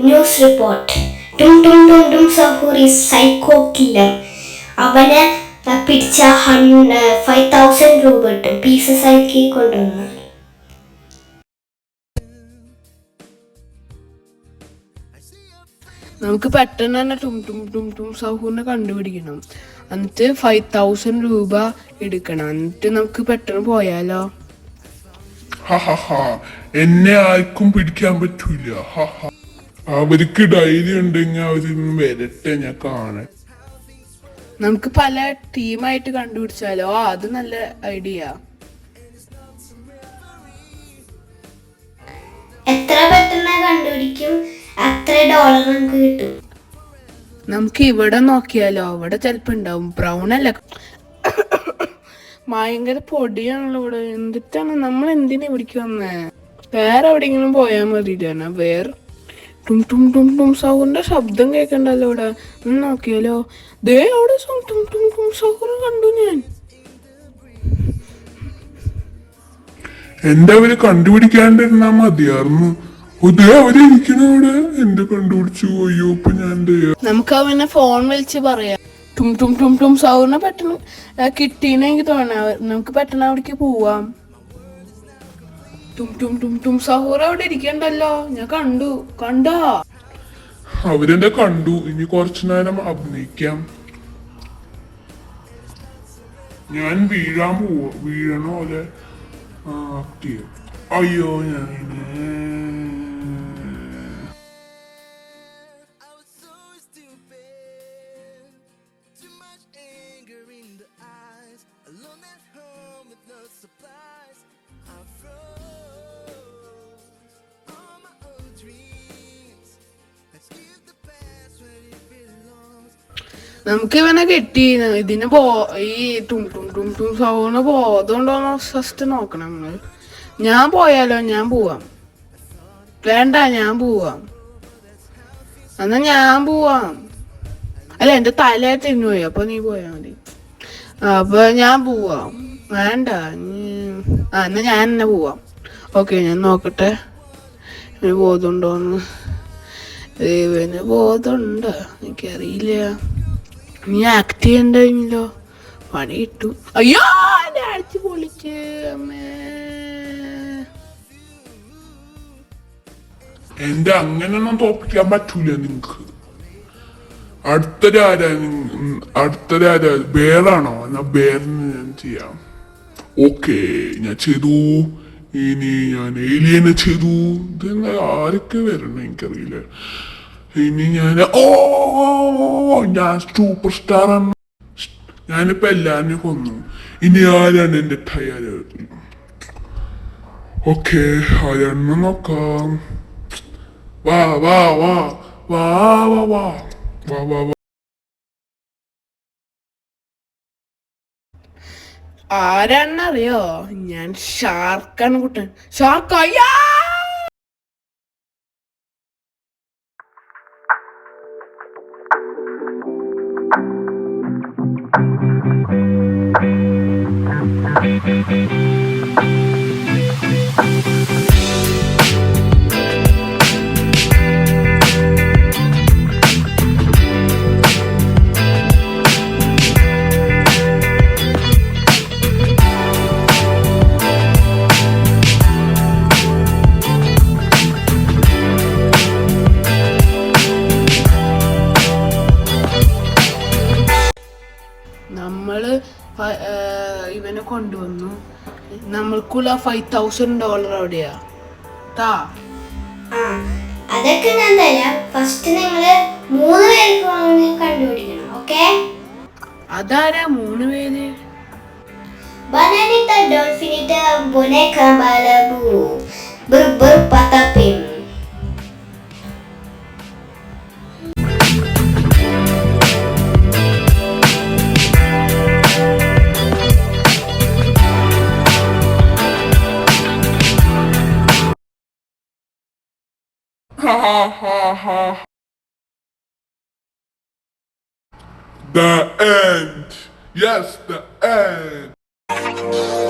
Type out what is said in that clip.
News report. ടും ടും ടും ടും സഹൂർ ഈസ് സൈക്കോ കില്ലർ. അവനെ പിടിച്ച 5,000 രൂപ കിട്ടും പീസസ് ആക്കി കൊണ്ടുവന്നു. നമുക്ക് പെട്ടെന്ന് തന്നെ ടും ടും ടും ടും സഹൂറിനെ കണ്ടുപിടിക്കണം. എന്നിട്ട് 5,000 രൂപ എടുക്കണം. എന്നിട്ട് നമുക്ക് പെട്ടെന്ന് പോയാലോ? എന്നെ ആർക്കും പിടിക്കാൻ പറ്റൂല. അവർക്ക് ധൈര്യം ഉണ്ടെങ്കിൽ അവരൊന്നും വരട്ടെ, ഞാൻ കാണാൻ. നമുക്ക് പല ടീമായിട്ട് കണ്ടുപിടിച്ചാലോ? അത് നല്ല ഐഡിയ. എത്ര പെട്ടെന്ന് കണ്ടുപിടിക്കും അത്ര ഡോളർ നമുക്ക് കിട്ടും. നമുക്ക് ഇവിടെ നോക്കിയാലോ? അവിടെ ചിലപ്പോ ഉണ്ടാവും. ബ്രൗൺ അല്ല, ഭയങ്കര പൊടിയാണല്ലോ ഇവിടെ. എന്നിട്ടാണ് നമ്മൾ എന്തിനാ ഇവിടേക്ക് വന്നേ? വേറെ എവിടെയെങ്കിലും പോയാൽ മതിയില്ല. വേറെ ടും ടും ടും ടും സൗറിന്റെ ശബ്ദം കേൾക്കണ്ടല്ലോ ഇവിടെ. നോക്കിയാലോ? ദേ അവിടെ ടും ടും ടും സൗർ കണ്ടു ഞാൻ. എന്റെ അവര് കണ്ടുപിടിക്കാണ്ടിരുന്നാ മതിയായിരുന്നു. അവരിക്കണവിടെ എന്റെ കണ്ടുപിടിച്ചു. അയ്യോ, ഇപ്പൊ ഞാൻ നമുക്ക് അവനെ ഫോൺ വിളിച്ച് പറയാം. ടും ടും ടും ടും സൗറിനെ പെട്ടെന്ന് കിട്ടീന്ന് എനിക്ക് തോന്നാ. നമുക്ക് പെട്ടെന്ന് അവിടേക്ക് പോവാം. ടും ടും ടും ടും സഹൂർ അവിടെ ഇരിക്കണ്ടല്ലോ. ഞാൻ കണ്ടോ? അവരെന്നെ കണ്ടു. ഇനി കുറച്ചു നേരം അഭിനയിക്കാം. ഞാൻ വീഴണ പോലെ ആക്ട് ചെയ്യാം. അയ്യോ, ഞാൻ നമുക്ക് ഇവനെ കിട്ടി. ഇതിന് ഈ ടും ടും ടും ടും സൗറിന് ബോധമുണ്ടോന്ന് ഫസ്റ്റ് നോക്കണം നമ്മള്. ഞാൻ പോയാലോ? ഞാൻ പോവാം. വേണ്ട, ഞാൻ പോവാം. എന്നാ ഞാൻ പോവാം. അല്ല, എന്റെ തല തിന്നു പോയി. അപ്പൊ നീ പോയാ മതി. അപ്പൊ ഞാൻ പോവാം. വേണ്ട, എന്നാ ഞാൻ തന്നെ പോവാം. ഓക്കെ, ഞാൻ നോക്കട്ടെ ഇവന് ബോധമുണ്ടോന്ന്. ഇവന് ബോധമുണ്ടോ എനിക്കറിയില്ല. നീ ആക്ട് ചെയ്യണ്ടോ? പണി കിട്ടു. അയ്യോ, എന്നെ അടിച്ചു പൊളിച്ച് അമ്മേ. എന്റെ അങ്ങനെയൊന്നും തോപ്പിക്കാൻ പറ്റൂല നിങ്ങക്ക്. അടുത്തരാരാ ബേറാണോ? എന്നാ ബേറിന് ഞാൻ ചെയ്യാം. ഓക്കെ, ഞാൻ ചെയ്തു. ഇനി ഞാൻ ഏലിയനെ ചെയ്തു. ഇതെന്താ ആരൊക്കെ വരണം എനിക്കറിയില്ല. ഇനി ഞാൻ ഞാൻ സൂപ്പർ സ്റ്റാർ ആണ്. ഞാനിപ്പോ എല്ലാരും കൊന്നു. ഇനി ആരാണ് എന്റെ ടയർ? ഓക്കെ, ആരാണെന്ന് നോക്കാം. വാ വാ വാ വാ വാ വാ വാ വാ വാ. ആരാണെന്നറിയോ? ഞാൻ ഷാർക്കാണ് കുട്ടൻ. ഷാർക്ക്. അയ്യാ, നമ്മള് ഇവനെ കൊണ്ടുവന്നു. നമ്മൾക്കുള്ള $5,000 എവിടെയാ? അതൊക്കെ ഞാൻ തരാം. ഫസ്റ്റ് നിങ്ങള് 3 പേർക്ക് കണ്ടുപിടിക്കണം. ഓക്കെ? അതാരാ 3 പേര്? ബനാനിത്ത, ഡോൾഫിനിത്ത, ബൊനേക്ക, ബാലബു, ബുർബുർ, പതപ്പിം. The end. Yes, the end.